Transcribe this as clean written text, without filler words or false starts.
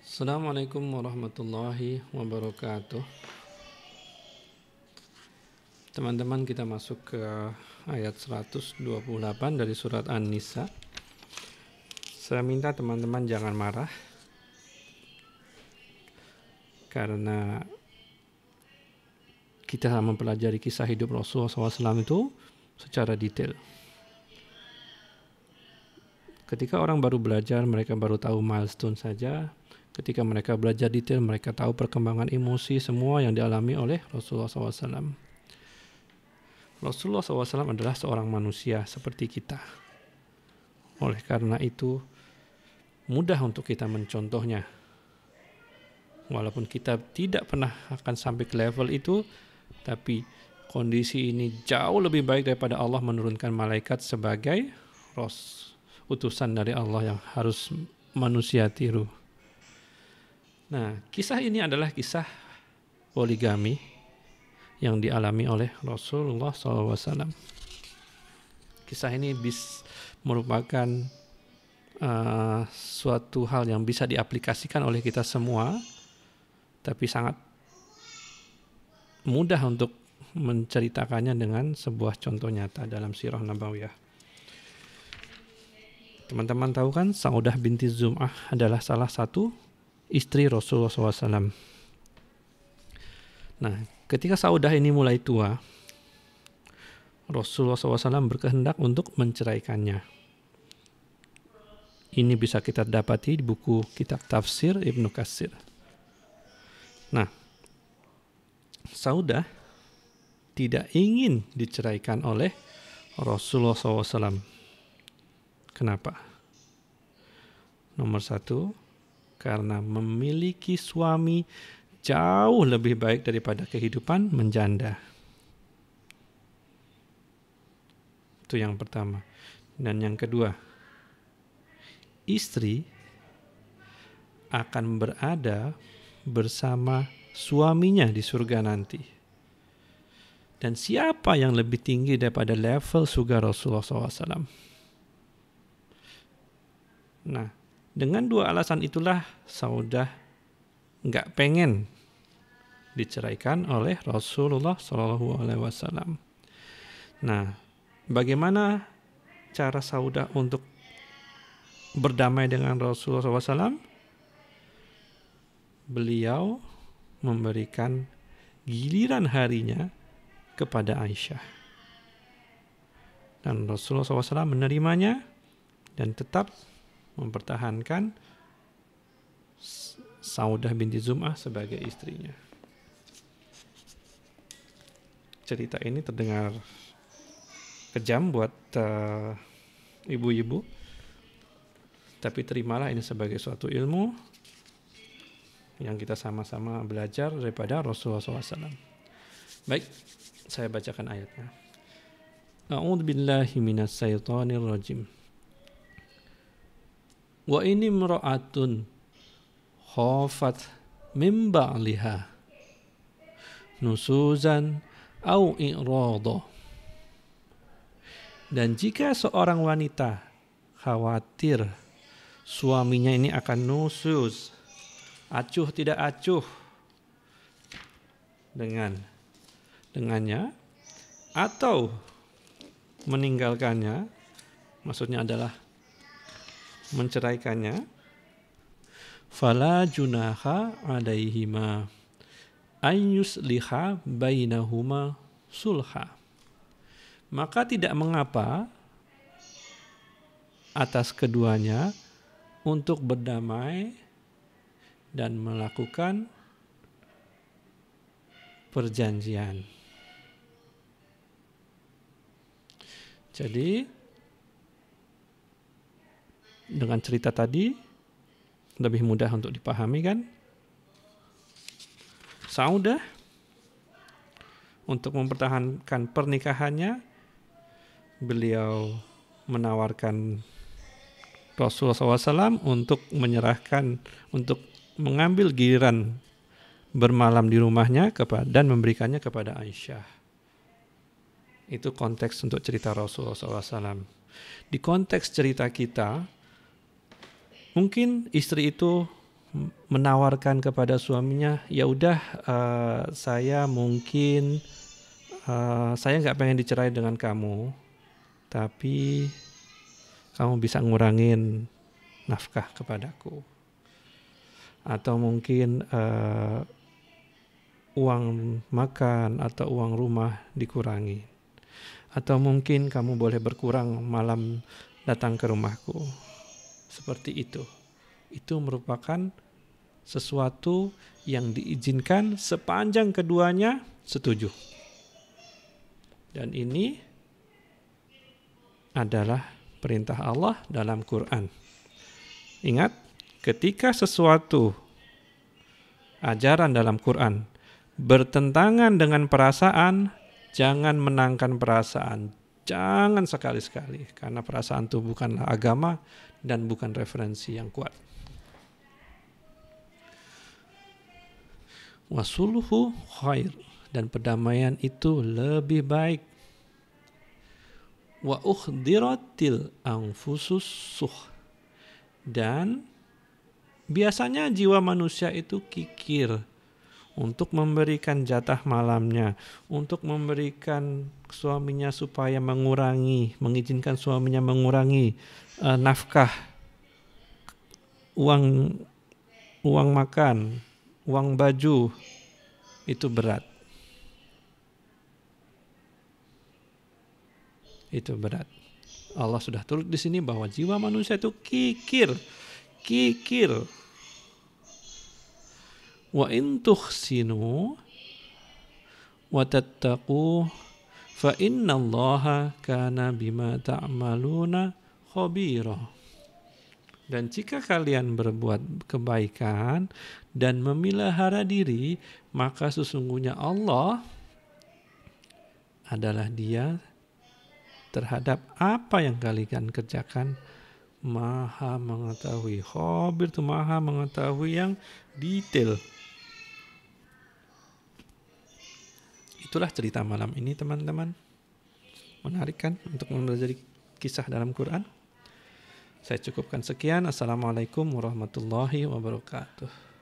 Assalamualaikum warahmatullahi wabarakatuh. Teman-teman, kita masuk ke ayat 128 dari surat An-Nisa. Saya minta teman-teman jangan marah, karena kita mempelajari kisah hidup Rasulullah SAW itu secara detail. Ketika orang baru belajar, mereka baru tahu milestone saja. Ketika mereka belajar detail, mereka tahu perkembangan emosi semua yang dialami oleh Rasulullah SAW. Rasulullah SAW adalah seorang manusia seperti kita. Oleh karena itu, mudah untuk kita mencontohnya. Walaupun kita tidak pernah akan sampai ke level itu, tapi kondisi ini jauh lebih baik daripada Allah menurunkan malaikat sebagai utusan dari Allah yang harus manusia tiru. Nah, kisah ini adalah kisah poligami yang dialami oleh Rasulullah SAW. Kisah ini merupakan suatu hal yang bisa diaplikasikan oleh kita semua, tapi sangat mudah untuk menceritakannya dengan sebuah contoh nyata dalam sirah nabawiyah. Teman-teman tahu kan, Saudah binti Zum'ah adalah salah satu istri Rasulullah SAW. Nah, ketika Saudah ini mulai tua, Rasulullah SAW berkehendak untuk menceraikannya. Ini bisa kita dapati di buku kitab tafsir Ibnu Katsir. Nah, Saudah tidak ingin diceraikan oleh Rasulullah SAW. Kenapa? Nomor satu, karena memiliki suami jauh lebih baik daripada kehidupan menjanda. Itu yang pertama. Dan yang kedua, istri akan berada bersama suaminya di surga nanti. Dan siapa yang lebih tinggi daripada level surga Rasulullah SAW? Nah, dengan dua alasan itulah Saudah nggak pengen diceraikan oleh Rasulullah SAW. Nah, bagaimana cara Saudah untuk berdamai dengan Rasulullah SAW? Beliau memberikan giliran harinya kepada Aisyah. Dan Rasulullah SAW menerimanya dan tetap mempertahankan Saudah binti Zum'ah sebagai istrinya. Cerita ini terdengar kejam buat ibu-ibu, tapi terimalah ini sebagai suatu ilmu yang kita sama-sama belajar daripada Rasulullah SAW. Baik, saya bacakan ayatnya. A'udzubillahi minasyaitonir rajim. Wa ini imra'atun khafat min ba'liha nusuzan au i'rada. Dan jika seorang wanita khawatir suaminya ini akan nusuz, acuh tidak acuh dengannya atau meninggalkannya, maksudnya adalah menceraikannya, fala junaha alaihima ayyusliha bainahuma sulha. Maka tidak mengapa atas keduanya untuk berdamai dan melakukan perjanjian. Jadi dengan cerita tadi lebih mudah untuk dipahami kan? Saudah untuk mempertahankan pernikahannya, beliau menawarkan Rasulullah SAW untuk mengambil giliran bermalam di rumahnya dan memberikannya kepada Aisyah. Itu konteks untuk cerita Rasulullah SAW. Di konteks cerita kita, mungkin istri itu menawarkan kepada suaminya, ya udah saya mungkin saya nggak pengen dicerai dengan kamu, tapi kamu bisa ngurangin nafkah kepadaku, atau mungkin uang makan atau uang rumah dikurangi, atau mungkin kamu boleh berkurang malam datang ke rumahku. Seperti itu. Itu merupakan sesuatu yang diizinkan sepanjang keduanya setuju. Dan ini adalah perintah Allah dalam Quran. Ingat, ketika sesuatu ajaran dalam Quran bertentangan dengan perasaan, jangan menangkan perasaan. Jangan sekali-sekali, karena perasaan itu bukanlah agama dan bukan referensi yang kuat. Wasulhu khair, dan perdamaian itu lebih baik. Wa ukhdiratil anfusus suh, dan biasanya jiwa manusia itu kikir untuk memberikan jatah malamnya, untuk memberikan suaminya supaya mengizinkan suaminya mengurangi nafkah, uang makan, uang baju, itu berat. Itu berat. Allah sudah tulis di sini bahwa jiwa manusia itu kikir. Wa in tuhsinu wa tattaqu fa innallaha kana bima ta'maluna khabira. Dan jika kalian berbuat kebaikan dan memelihara diri, maka sesungguhnya Allah adalah Dia terhadap apa yang kalian kerjakan Maha mengetahui. Khabir itu Maha mengetahui yang detail. Itulah cerita malam ini, teman-teman. Menarik kan untuk mempelajari kisah dalam Quran? Saya cukupkan sekian. Assalamualaikum warahmatullahi wabarakatuh.